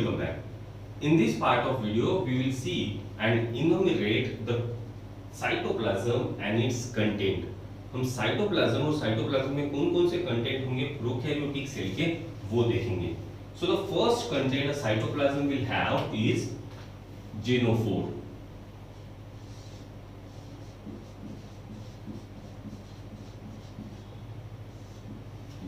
welcome back. In this part of video, we will see and enumerate the cytoplasm and its content. हम cytoplasm और cytoplasm में कौन-कौन से content होंगे prokaryotic cell के वो देखेंगे. So the first content a cytoplasm will have is genophore.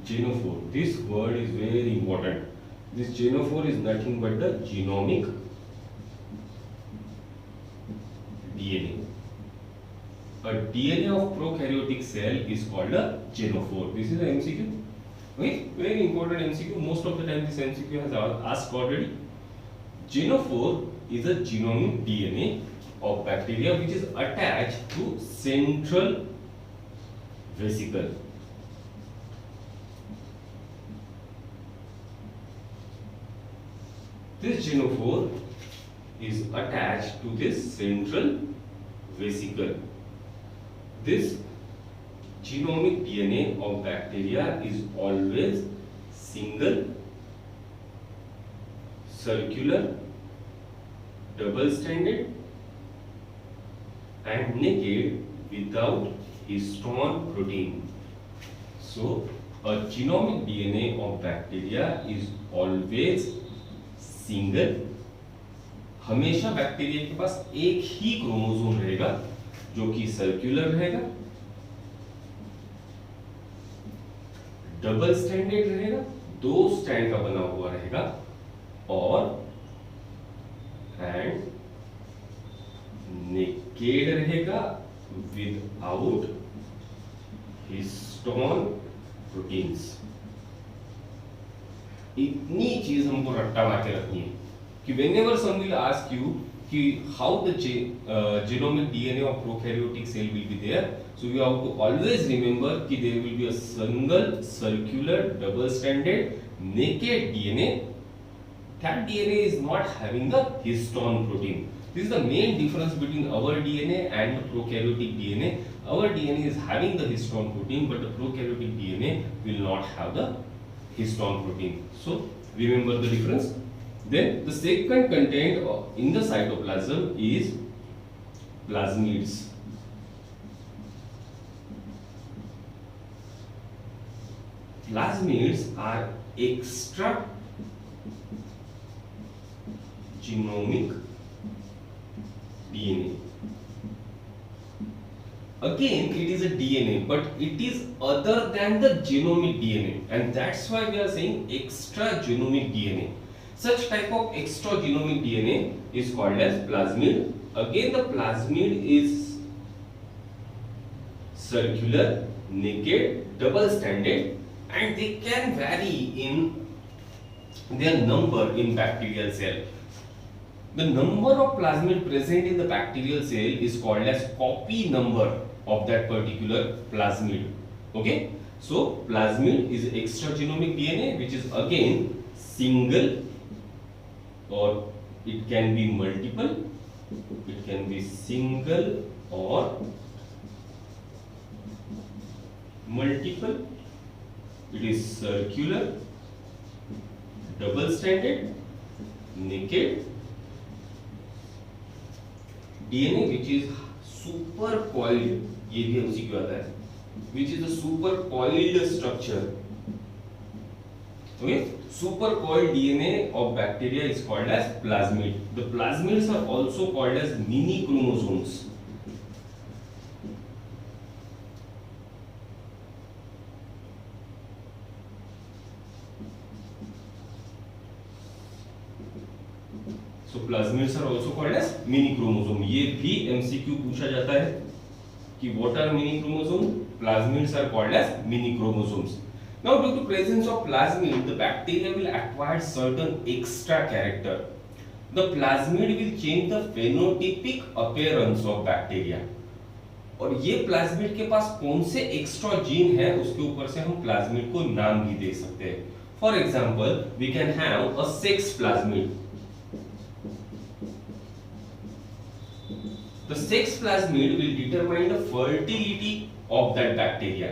Genophore. This word is very important. This genophore is nothing but the genomic DNA. A DNA of prokaryotic cell is called a genophore. This is a MCQ. Okay? Very important MCQ. Most of the time this MCQ has asked already. Genophore is a genomic DNA of bacteria which is attached to central vesicle. This genophore is attached to this central vesicle. This genomic DNA of bacteria is always single, circular, double-stranded and naked without histone protein. So, a genomic DNA of bacteria is always single. हमेशा bacteria के पास एक ही chromosome रहेगा जो कि circular रहेगा, double stranded रहेगा, दो strand का बना हुआ रहेगा और एंड नेकेड रहेगा विदाउट हिस्टोन प्रोटीन्स. इतनी चीज हमको रट्टा मार के रखनी है कि whenever some will ask you कि how the genomic DNA of prokaryotic cell will be there, so you have to always remember कि there will be a single circular double stranded naked DNA. That DNA is not having the histone protein. This is the main difference between our DNA and the prokaryotic DNA. Our DNA is having the histone protein, but the prokaryotic DNA will not have the histone protein. So remember the difference. Then the second content in the cytoplasm is plasmids. Plasmids are extra genomic DNA. Again, it is a DNA, but it is other than the genomic DNA, and that's why we are saying extra genomic DNA. Such type of extra genomic DNA is called as plasmid. Again, the plasmid is circular, naked, double-stranded, and they can vary in their number in bacterial cell. The number of plasmid present in the bacterial cell is called as copy number of that particular plasmid. Okay, so plasmid is extra genomic DNA which is again single, or it can be multiple. It can be single or multiple. It is circular, double stranded, naked DNA which is super coiled. ये भी MCQ आता है, which is a super coiled structure. Okay, super coiled DNA of bacteria is called as plasmid. The plasmids are also called as mini chromosomes. So plasmids are also called as mini chromosome. ये भी MCQ पूछा जाता है कि what are mini chromosome? Plasmids are called as mini chromosomes. Now, due to presence of plasmid, the bacteria will acquire certain extra character. The plasmid will change the phenotypic appearance of bacteria. और ये plasmid के पास कौन से extra gene है उसके ऊपर से हम प्लाज्मिड को नाम भी दे सकते हैं. For example, we can have a sex plasmid. The sex plasmid will determine the fertility of that bacteria.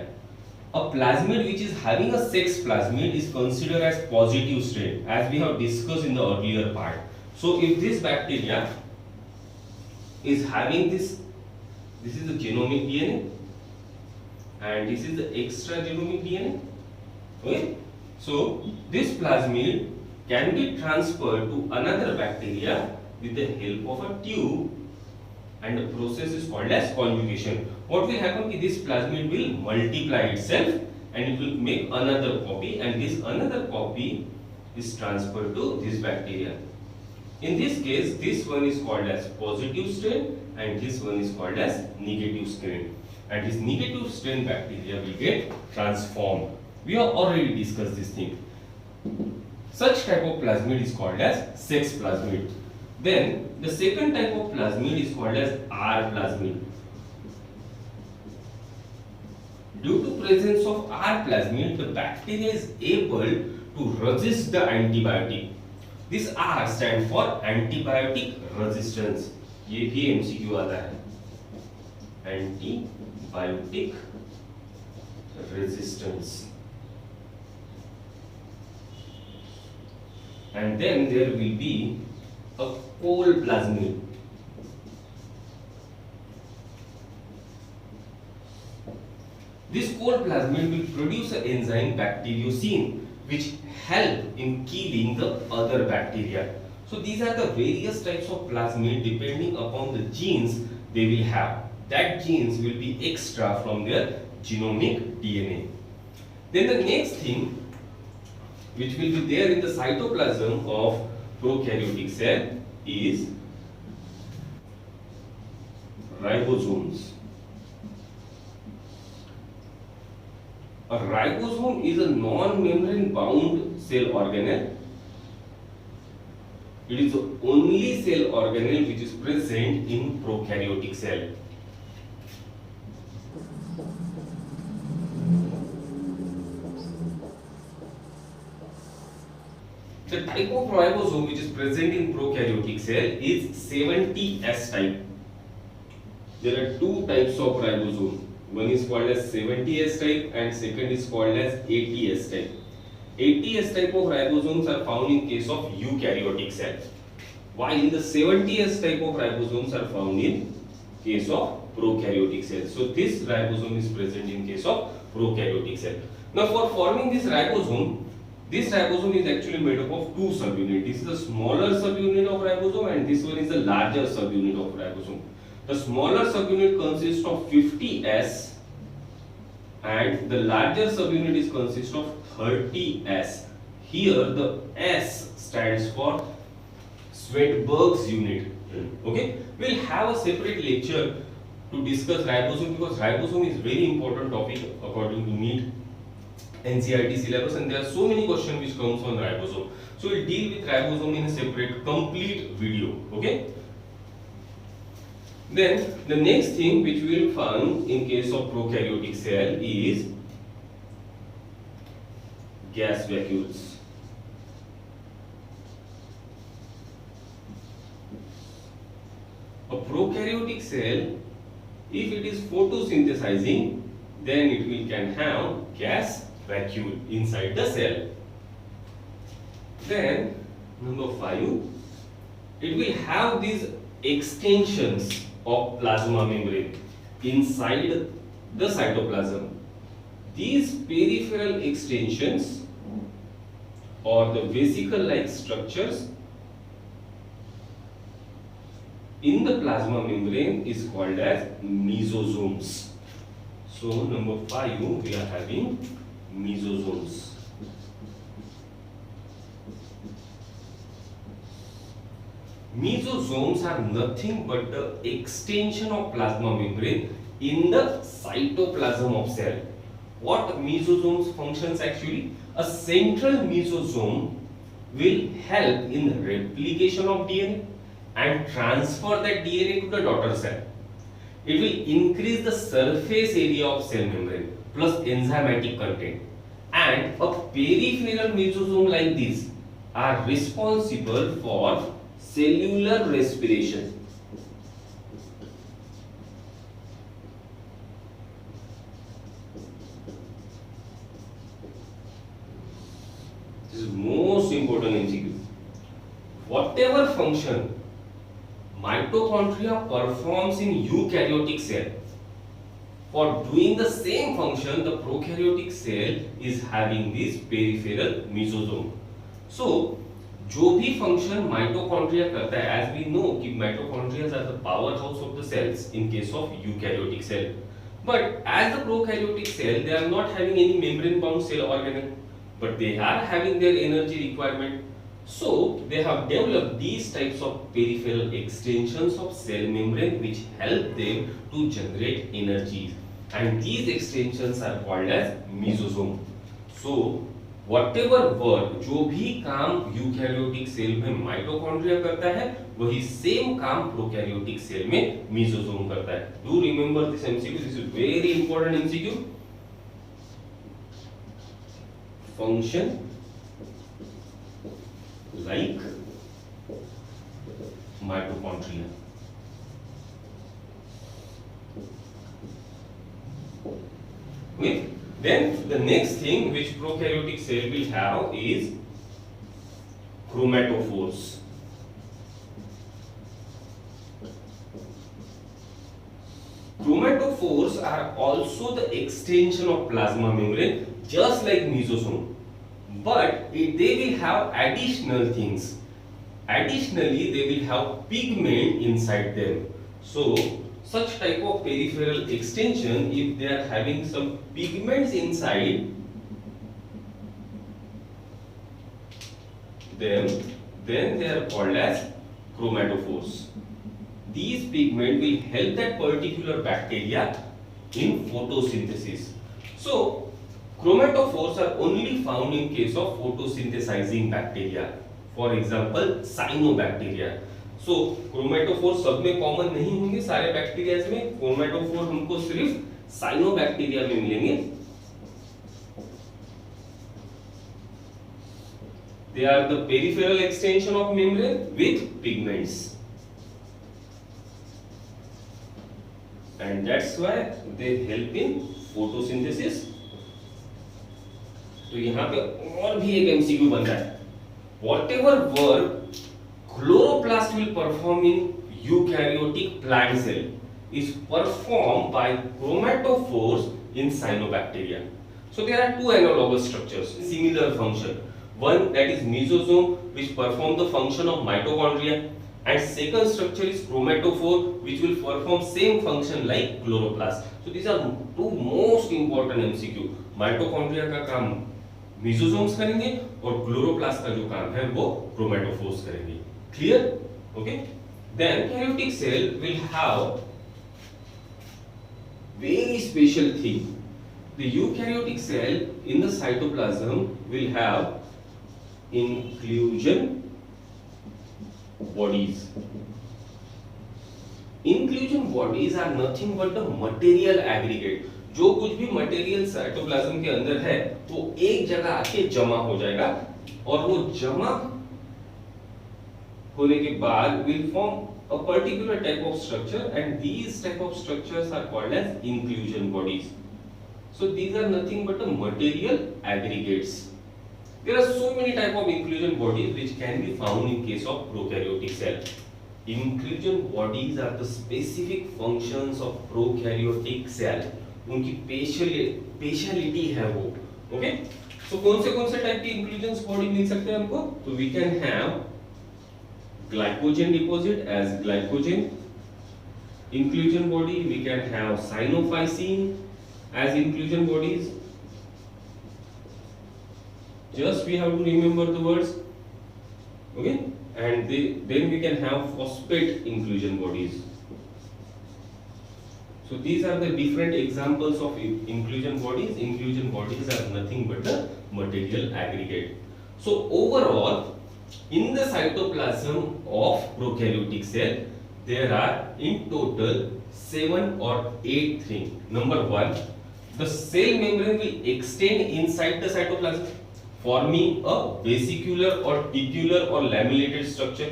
A plasmid which is having a sex plasmid is considered as positive strain, as we have discussed in the earlier part. So if this bacteria is having this is the genomic DNA and this is the extra genomic DNA. Okay, so this plasmid can be transferred to another bacteria with the help of a tube, and the process is called as conjugation. What will happen is this plasmid will multiply itself and it will make another copy, and this another copy is transferred to this bacteria. In this case, this one is called as positive strain and this one is called as negative strain. And this negative strain bacteria will get transformed. We have already discussed this thing. Such type of plasmid is called as sex plasmid. Then the second type of plasmid is called as R plasmid. Due to presence of R plasmid, the bacteria is able to resist the antibiotic. This R stands for antibiotic resistance. ये भी MCQ आता है. Antibiotic resistance. And then there will be a Cole plasmid. This Cole plasmid will produce an enzyme bacteriocin which help in killing the other bacteria. So these are the various types of plasmid depending upon the genes they will have. That genes will be extra from their genomic DNA. Then the next thing which will be there in the cytoplasm of prokaryotic cell is ribosomes. A ribosome is a non-membrane bound cell organelle. It is the only cell organelle which is present in prokaryotic cell. The type of ribosome which is present in prokaryotic cell is 70S type. There are two types of ribosome. One is called as 70S type and second is called as 80S type. 80S type of ribosomes are found in case of eukaryotic cell, while the 70S type of ribosomes are found in case of prokaryotic cell. So this ribosome is present in case of prokaryotic cell. Now for forming this ribosome is actually made up of two subunits. This is the smaller subunit of ribosome and this one is the larger subunit of ribosome. The smaller subunit consists of 50S and the larger subunit is consists of 30S. Here the S stands for Svedberg's unit. Okay, we'll have a separate lecture to discuss ribosome because ribosome is very important topic according to NEET NCERT syllabus, and there are so many questions which comes on ribosome. So we'll deal with ribosome in a separate complete video. Okay. Then the next thing which we will find in case of prokaryotic cell is gas vacuoles. A prokaryotic cell, if it is photosynthesizing, then it will can have gas vacuole inside the cell. Then number 5, it will have these extensions of plasma membrane inside the cytoplasm. These peripheral extensions or the vesicle-like structures in the plasma membrane is called as mesosomes. So number 5 we are having mesosomes. Mesosomes are nothing but the extension of plasma membrane in the cytoplasm of cell. What mesosomes functions actually? A central mesosome will help in replication of DNA and transfer that DNA to the daughter cell. It will increase the surface area of cell membrane plus enzymatic content, and a peripheral mesosome like this are responsible for cellular respiration. whatever function mitochondria performs in eukaryotic cell, for doing the same function the prokaryotic cell is having this peripheral mesosome. So जो भी function mitochondria करता है, as we know कि mitochondrias are the power house of the cells in case of eukaryotic cell, but as the prokaryotic cell they are not having any membrane bound cell organelle, but they are having their energy requirement. So they have developed these types of peripheral extensions of cell membrane which help them to generate energies, and these extensions are called as mesosome. So whatever work, जो भी काम eukaryotic cell में mitochondria करता है वही same काम prokaryotic cell में mesosome करता है. Do remember this MCQ, this is very important MCQ. Function like mitochondria. Okay. Then the next thing which prokaryotic cell will have is chromatophores. Chromatophores are also the extension of plasma membrane, just like mesosome, but they will have additional things. Additionally, they will have pigment inside them. So such type of peripheral extension, if they are having some pigments inside them, then they are called as chromatophores. These pigments will help that particular bacteria in photosynthesis. So chromatophores are only found in case of photosynthesizing bacteria, for example cyanobacteria. So chromatophore सब में common नहीं होंगे सारे bacterias में. Chromatophore हमको सिर्फ cyanobacteria में मिलेंगे. They are the peripheral extension of membrane with pigments, and that's why they help in photosynthesis. तो यहां पे और भी एक एमसीक्यू बन रहा है. Whatever work chloroplast will perform in eukaryotic plant cell is performed by chromatophores in cyanobacteria. So there are two analogous structures, similar function. One that is mesosome, which perform the function of mitochondria, and second structure is chromatophore, which will perform same function like chloroplast. So these are two most important MCQ. Mitochondria का काम mesosomes करेंगे और chloroplast का जो काम है वो chromatophores करेंगे. Clear? Okay. Then karyotic cell will have very special thing. The eukaryotic cell in the cytoplasm will have inclusion bodies. Inclusion bodies are nothing but the material aggregate. जो कुछ भी मटेरियल साइटोप्लाज्म के अंदर है वो एक जगह आके जमा हो जाएगा, और वो जमा होने के बाद will form a particular type of structure, and these type of structures are called as inclusion bodies. So these are nothing but the material aggregates. There are so many type of inclusion bodies which can be found in case of prokaryotic cell. Inclusion bodies are the specific functions of prokaryotic cell. उनकी speciality है वो. Okay. सो कौन से type की inclusion body मिल सकते हैं हमको? तो we can have glycogen deposit as glycogen inclusion body. We can have cyanophycine as inclusion bodies. Just we have to remember the words. Okay. And then we can have phosphate inclusion bodies. So these are the different examples of inclusion bodies. Inclusion bodies are nothing but the material aggregate. So overall, in the cytoplasm of prokaryotic cell, there are in total 7 or 8 things. Number 1, the cell membrane will extend inside the cytoplasm, forming a vesicular or tubular or lamellated structure.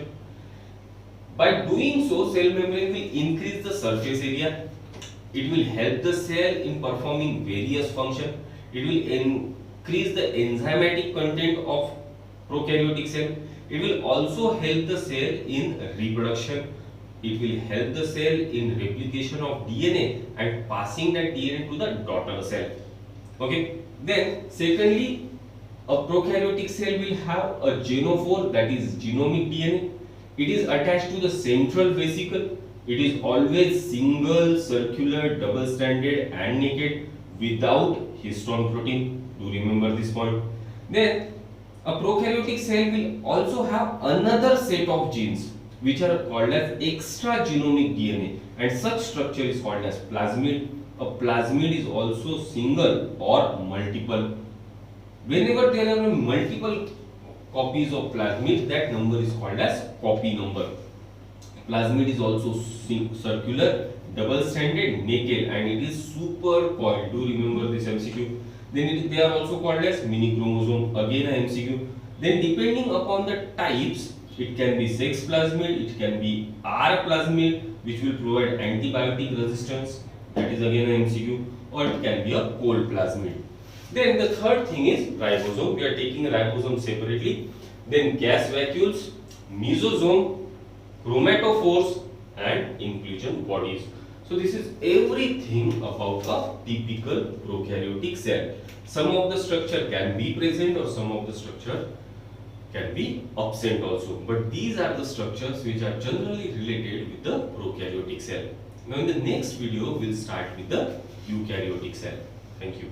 By doing so, cell membrane will increase the surface area. It will help the cell in performing various functions. It will increase the enzymatic content of prokaryotic cell. It will also help the cell in reproduction. It will help the cell in replication of DNA and passing that DNA to the daughter cell. Okay. Then secondly, a prokaryotic cell will have a genophore, that is genomic DNA. It is attached to the central vesicle. It is always single, circular, double-stranded and naked without histone protein. Do remember this point. Then a prokaryotic cell will also have another set of genes which are called as extra genomic DNA, and such structure is called as plasmid. A plasmid is also single or multiple. Whenever there are multiple copies of plasmid, that number is called as copy number. Plasmid is also circular, double-stranded, naked, and it is super coiled. Do remember this MCQ. Then they are also called as mini chromosome. Again a MCQ. Then depending upon the types, it can be sex plasmid, it can be R plasmid, which will provide antibiotic resistance. That is again a MCQ. Or it can be a cold plasmid. Then the third thing is ribosome. We are taking ribosome separately. Then gas vacuoles, mesosome, chromatophores, and inclusion bodies. So this is everything about a typical prokaryotic cell. Some of the structure can be present or some of the structure can be absent also. But these are the structures which are generally related with the prokaryotic cell. Now in the next video, we'll start with the eukaryotic cell. Thank you.